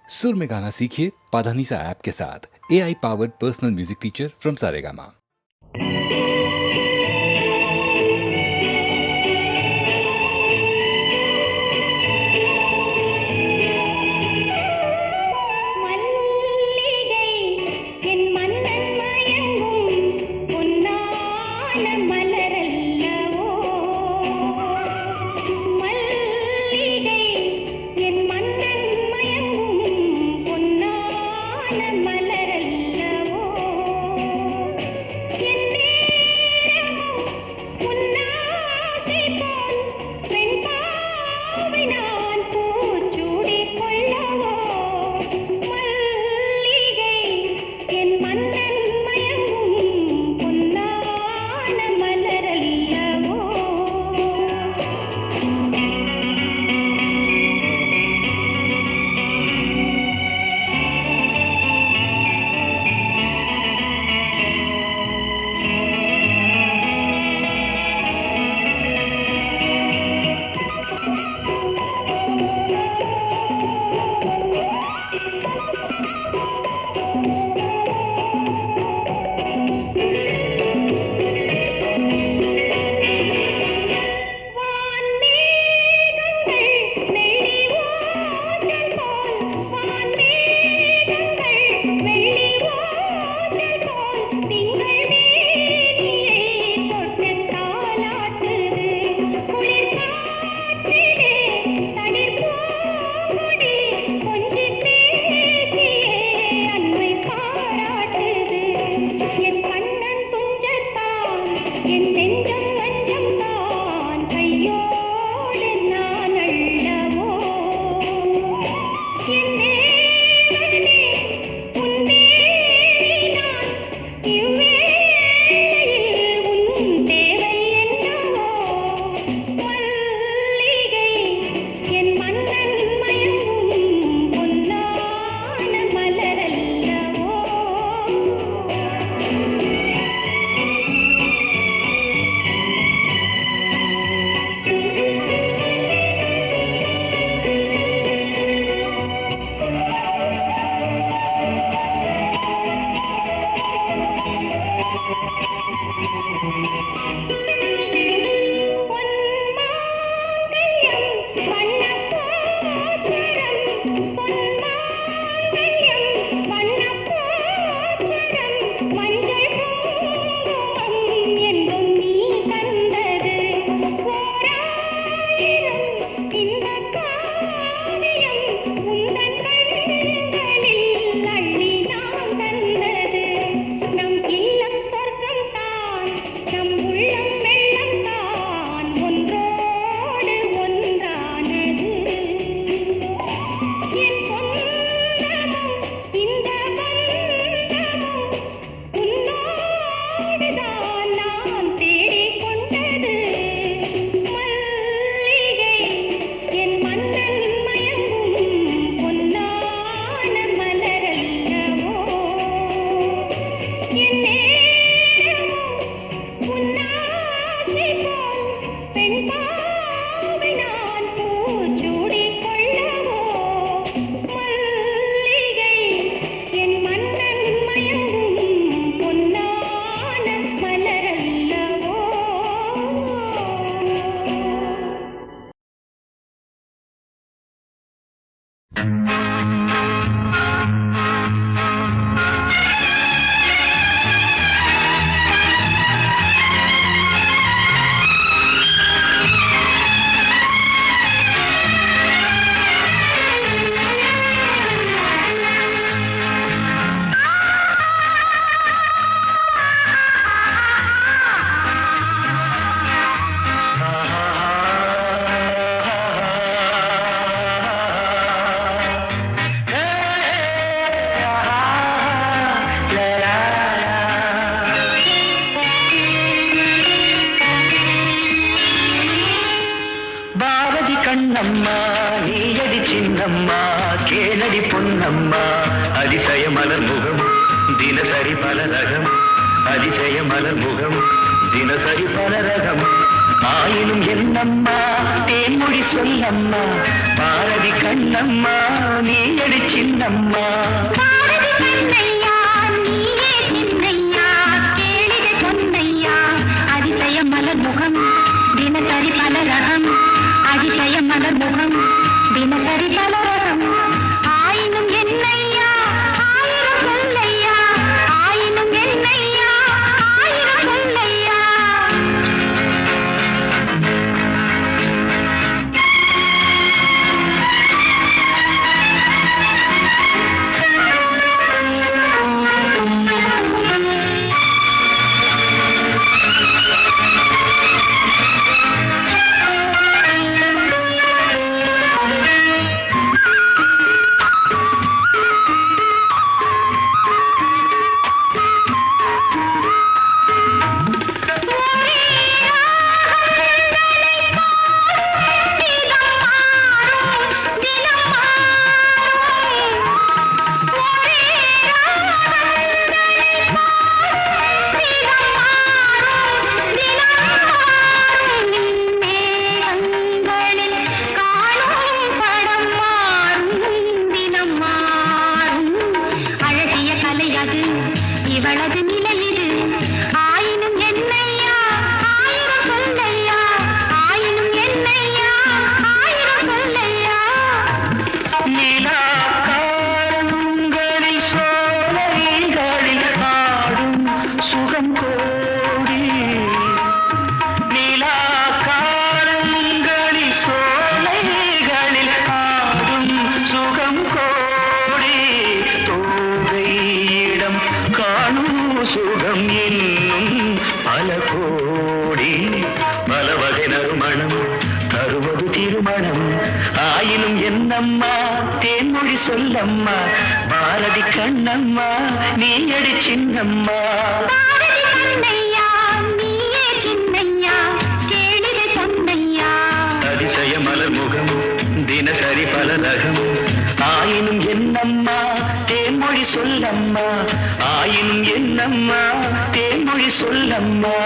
सुर में गाना सीखिए पाधानीसा ऐप के साथ। AI powered personal music teacher from Saregama. Kannamma நீயடி சின்னம்மா கேளடி பொன்னம்மா அதிசய மலர் முகம் தினசரி பல ரகம் அதிசய மலர் முகம் தினசரி பல ரகம் ஆயினும் என்னம்மா தேன்மொழி சொல்லம்மா பாரதி கண்ணம்மா நீ அடி சின்னம்மா மலர் முகம் தினசரி பல ரகம் அதிசய மலர் முகம் தினசரி பல ரகம் ஆயினும் என்னையா ஆயிரம் சொல்லையா ஆயினும் என்னையா ஆயிரம் சொல்லையா இவளது நிலை இது ஆயினும் என்னையா ஆயிரம் சொல்லையா ஆயினும் என்னையா ஆயிரம் சொல்லையா நிலா காலங்களில் சோலைகளில் ஆடும் சுகம் கோடி நிலா காலங்களில் சோலைகளில் ஆடும் சுகம் கோடி தோகையிடம் காணும் சுகம் இன்னும் பல கோடி பல வகை நறுமணம் தருவது திருமணம் ஆயினும் என்னம்மா தேன்மொழி சொல்லம்மா பாரதி கண்ணம்மா நீ அடி சின்னம்மா அதிசய மலர் முகம் தினசரி பல ரகம் ஆயினும் என்னம்மா தேன்மொழி சொல்லம்மா ஆயினும் என்னம்மா தேன்மொழி சொல்லம்மா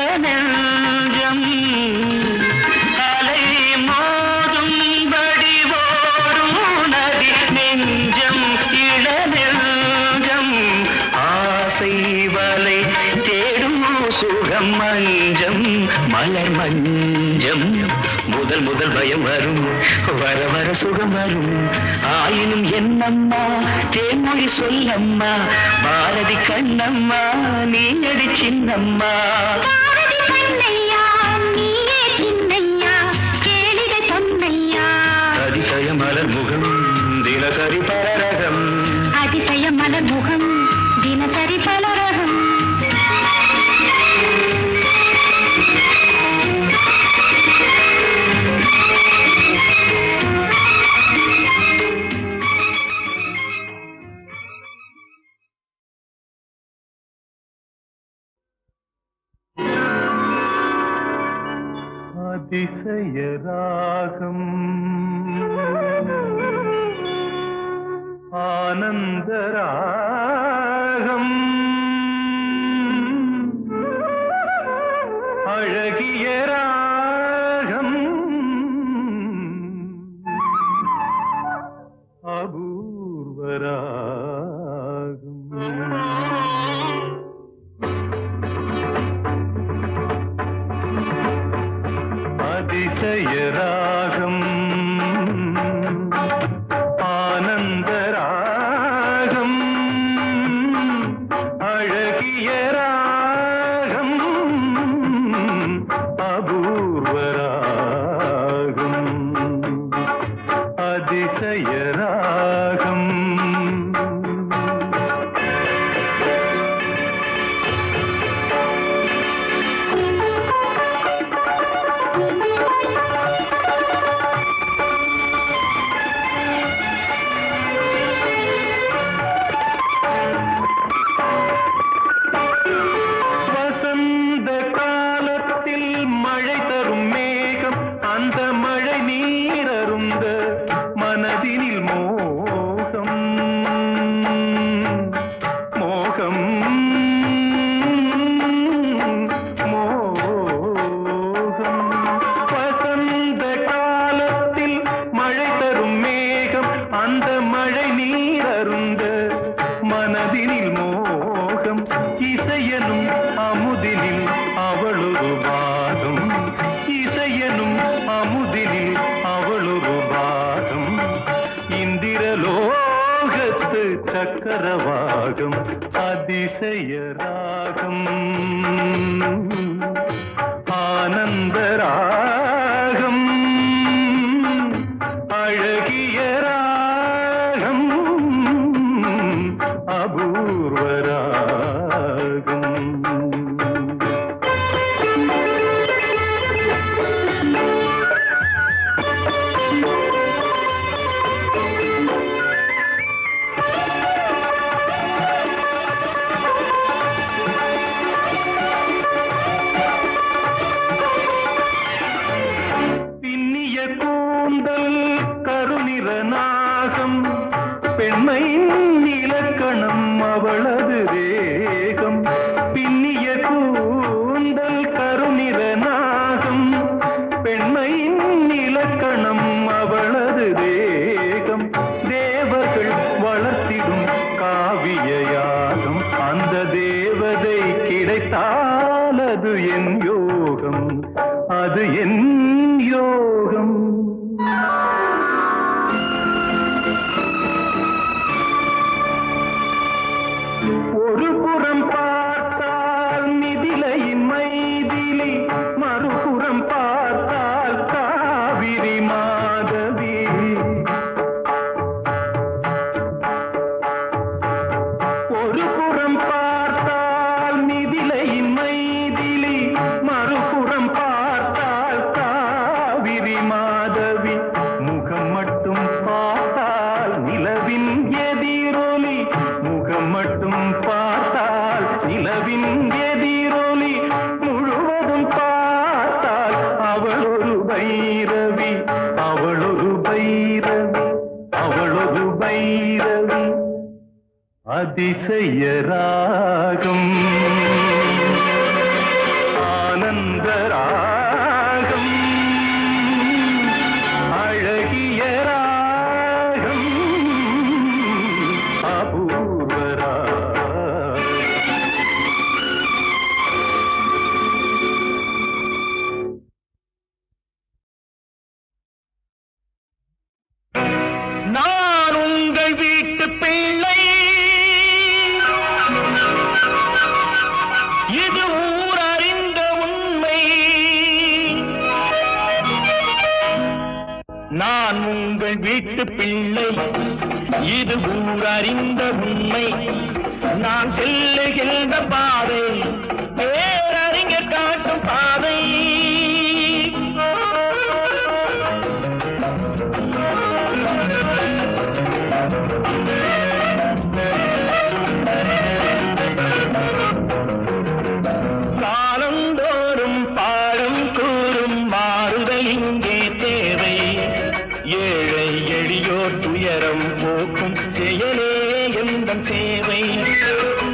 இளநெஞ்சம் அலை மோதும்படி ஓடும் நதி நெஞ்சம் இளநெஞ்சம் ஆசை வலை தேடும் சுகம் மஞ்சம் மலர் மஞ்சம் முதல் முதல் பயம் வரும் வர வர சுகம் வரும் ஆயினும் என்னம்மா தேன்மொழி சொல்லம்மா பாரதி கண்ணம்மா நீ அடி சின்னம்மா அதிசய மலர் முகம் தினசரி பலரகம் அதிசய மலர் முகம் தினசரி பலரகம் அதிசய ராகம் ஆனந்த ராகம் அழகிய ராகம் அபூர்வ ராகம் மோகத்து சக்கரவாகம் அதிசய ராகம் ஆனந்த ராகம் அழகிய ராகம் அபூர்வ ராகம் நாகம் பெண்மையின் இலக்கணம் அவளது தேகம் பின்னிய கூந்தல் கருநிற நாகம் பெண்மையின் இலக்கணம் அவளது தேகம் தேவர்கள் வளர்த்திடும் காவிய யாகம் அந்த தேவதை கிடைத்தால் அது என் யோகம் அது என் யோகம் ஒரு புறம் பார்த்தால் மிதிலையின் மைதிலி மறுபுறம் பார்த்தால் காவிரி மாதவி ஒரு புறம் பார்த்தால் மிதிலையின் மைதிலி மறுபுறம் பார்த்தால் காவிரி மாதவி முகம் மட்டும் பார்த்தால் நிலவின் எதிரொலி முகம் மட்டும் பார்த்தால் நிலவின் எதிரொலி முழுவதும் பார்த்தால் அவள் ஒரு பைரவி அவள் ஒரு பைரவி அவள் ஒரு பைரவி அதிசய ராகம் ஆனந்த ராகம் அழகிய ராகம் அபூர்வ ராகம் நான் உங்கள் வீட்டு பிள்ளை இது ஊர் அறிந்த உண்மை நான் உங்கள் வீட்டு பிள்ளை இது ஊர் அறிந்த உண்மை நான் செல்லுகின்ற பாதை பேரறிஞர் காட்டும் பாதை காலந்தோறும் பாடம் கூறும் மாறுதல் இங்கே தேவை ஏழை எளியோர் துயரம் போக்கும் செயலே எந்தன் சேவை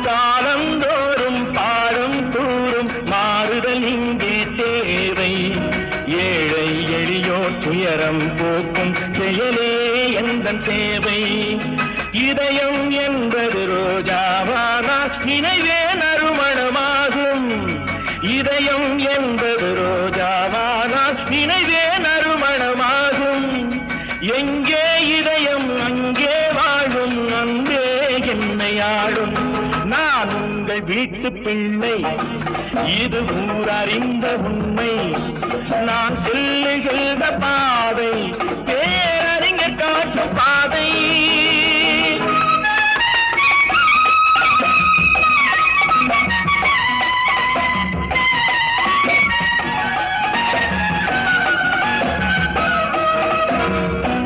காலந்தோறும் பாடம் கூறும் மாறுதல் இங்கே தேவை ஏழை எளியோர் துயரம் போக்கும் செயலே எந்தன் சேவை இதயம் என்பது ரோஜாவானால் நினைவே நறுமணமாகும் இதயம் என்பது ரோஜாவானால் நினைவே நறுமணமாகும் எங்கே இதயம் அங்கே வாழும் அன்பே என்னை ஆளும் நான் உங்கள் வீட்டு பிள்ளை இது ஊர் அறிந்த உண்மை நான் செல்லுகின்ற பாதை பேரறிஞர் காட்டும் பாதை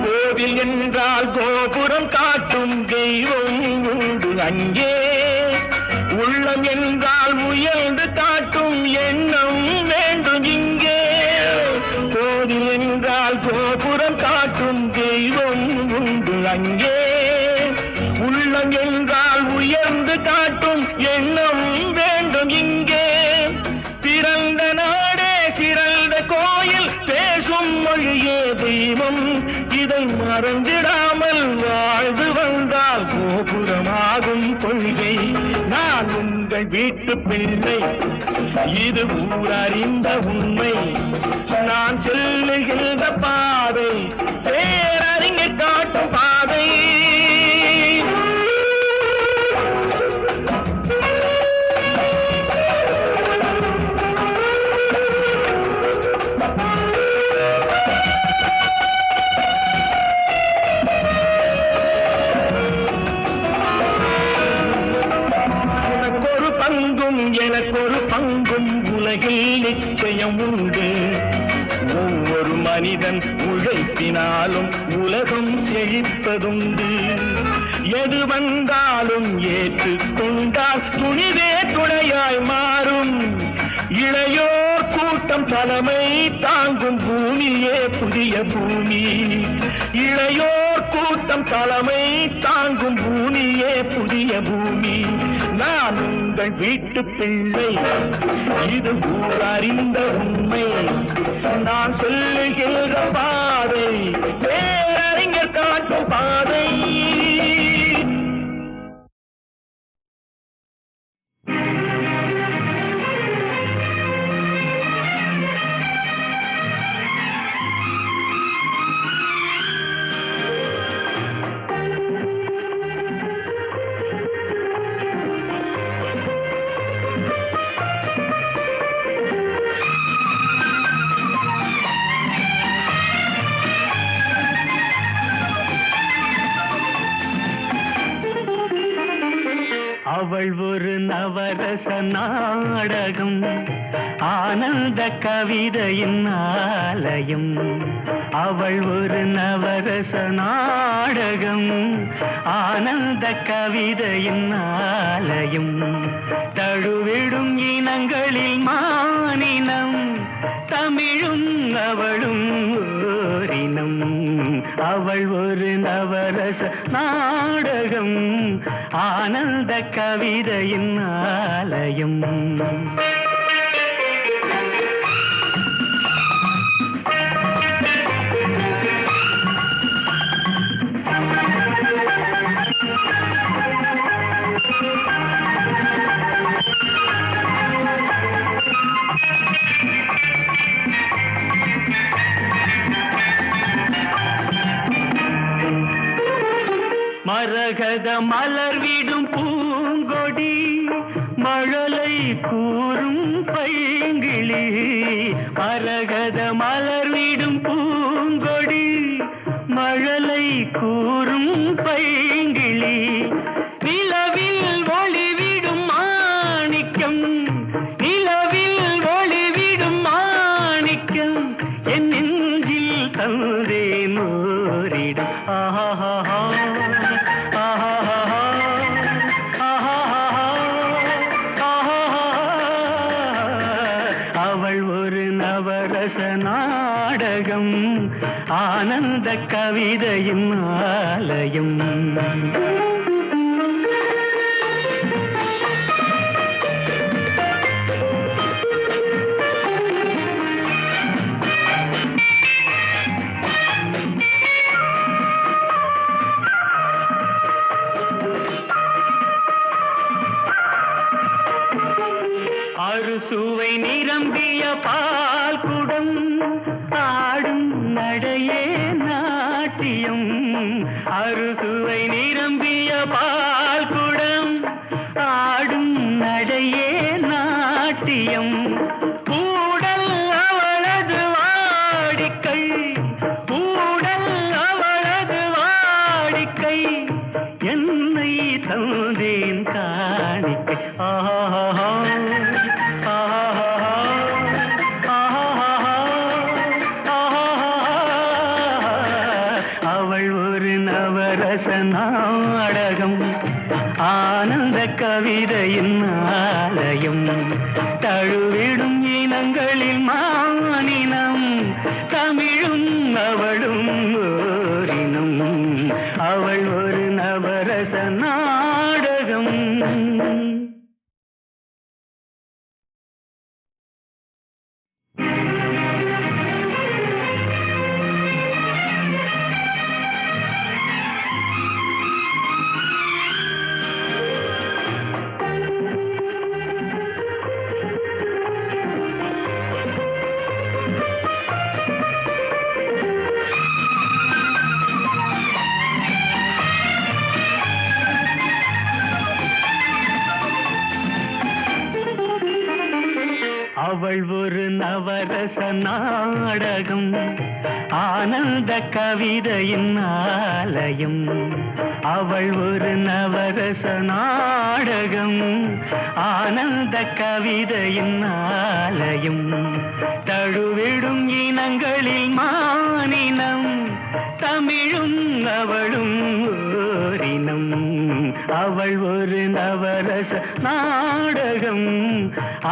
கோவில் என்றால் கோபுரம் காட்டும் தெய்வம் உண்டு அங்கே உள்ளம் என்றால் முயல்ந்து காட்டும் எண்ணம் வேண்டும் இங்கே கோவில் என்றால் கோபுரம் காட்டும் தெய்வம் உண்டு அங்கே உள்ளம் என்றால் உயர்ந்து காட்டும் எண்ணம் வேண்டும் இங்கே பிறந்த நாடே சிறந்த கோயில் பேசும் மொழியே தெய்வம் இதை மறந்திடாமல் வாழ்ந்து வந்தால் கோபுரமாகும் கொள்கை நான் உங்கள் வீட்டு பிள்ளை இது ஊர் அறிந்த உண்மை நான் செல்லுகின்ற பாதை பேரறிஞர் காட்டும் பாதை எனக்கொரு பங்கும் உலகில் நிச்சயம் உண்டு. ஒவ்வொரு மனிதன் உழைப்பினாலும் உலகம் செழிப்பதுண்டு. எது வந்தாலும் ஏற்றுக்கொண்டால் துணிவே துணையாய் மாறும். இளையோர் கூட்டம் தலைமை தாங்கும் பூமியே புதிய பூமி. இளையோர் கூட்டம் தலைமை தாங்கும் பூமியே புதிய பூமி. நான் உங்கள் வீட்டு பிள்ளை, இது ஊரறிந்த உண்மை. நான் சொல்லுகின்ற பாதை பேரறிஞர் காட்டும் பாதை. அவள் ஒரு நவரச நாடகம், ஆனந்த கவிதையின் ஆலயம். அவள் ஒரு நவரச நாடகம், ஆனந்த கவிதையின் ஆலயம். தழுவிடும் இனங்களில் மானினம், தமிழும் அவளும் ஓரினம். அவள் ஒரு நவரச நாடகம், ஆனந்த கவிதையின் ஆலயம். மரகத மலர் விடும் பூங்கொடி, மழலை கூறும் பைங்கிளி. மரகத மலர் விடும் பூங்கொடி, மழலை கூறும் பைங்கிளி. நிலவில் ஒளிவிடும் மாணிக்கம், நிலவில் ஒளிவிடும் மாணிக்கம். என் நெஞ்சில் தந்தேன் ஓரிடம். ஆஹா நாடகம், ஆனந்த கவிதையின் ஆலயம். அறுசுவை நிரம்பிய பால் குடம், ஆடும் நடையே நாட்டியம். அறுசுவை நிரம்பிய பால் குடம், ஆடும் நடையே நாட்டியம். கூடல் அவளது வாடிக்கை, கூடல் அவளது வாடிக்கை. என்னை தந்தேன் காணிக்கை. ஆஹா நாடகம், ஆனந்த கவிதையின் ஆலயம். தழுவிடும் இனங்களில் மானினம், தமிழும் அவளும் ஓரினம். அவள் ஒரு நவரச நாடகம். அவள் ஒரு நவரச நாடகம், ஆனந்த கவிதையின் ஆலயம். அவள் ஒரு நவரச நாடகம், ஆனந்த கவிதையின் ஆலயம், தழுவிடும் இனங்களில் மானினம், தமிழும் அவளும் ஓரினம். அவள் ஒரு நவரச நாடகம்,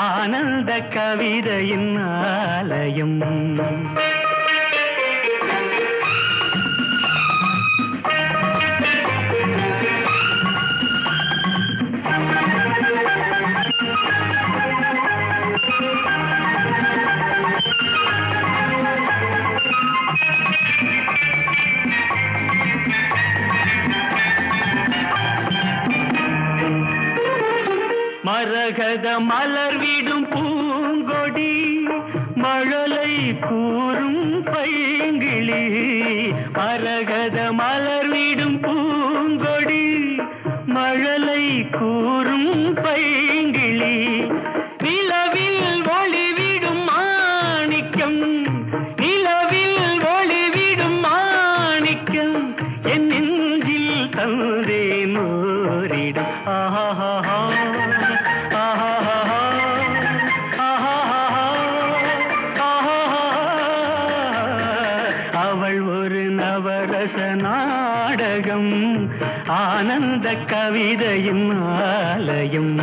ஆனந்த கவிதையின் ஆலயம். மரகத மலர் விடும் பூங்கொடி, மழலை கூறும் பைங்கிளி. மரகத மலர் விடும் பூங்கொடி, மழலை கூறும் பைங்கிளி. நிலவில் ஒளிவிடும் மாணிக்கம், நிலவில் ஒளிவிடும் மாணிக்கம், என் நெஞ்சில் தந்தேன் ஓரிடம். ஆஹா நாடகம், ஆனந்த கவிதையின் ஆலயம்.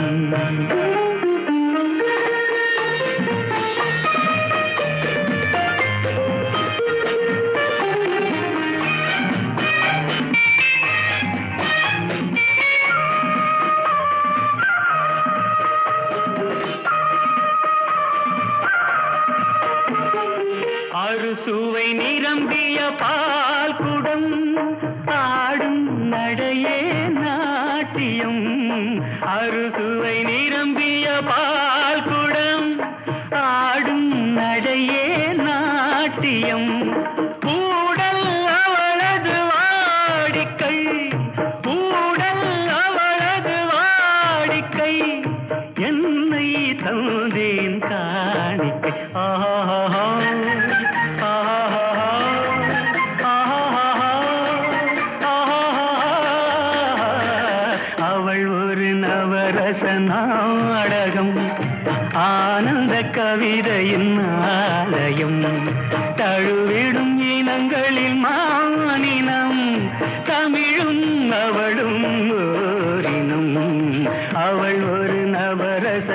அறுசுவை நிரம்பிய பால் குடம், ஆடும் நடையே நாட்டியம். அறுசுவை நிரம்பிய பால் குடம், ஆடும் நடையே நாட்டியம். கூடல் அவளது வாடிக்கை, கூடல் அவளது வாடிக்கை, என்னை தந்தேன் காணிக்கை. ஆஹா நவரச நாடகம், ஆனந்த கவிதையின் ஆலயம், தழுவிடும் இனங்களில் மானினம், தமிழும் அவளும் ஓரினம். அவள் ஒரு நவரச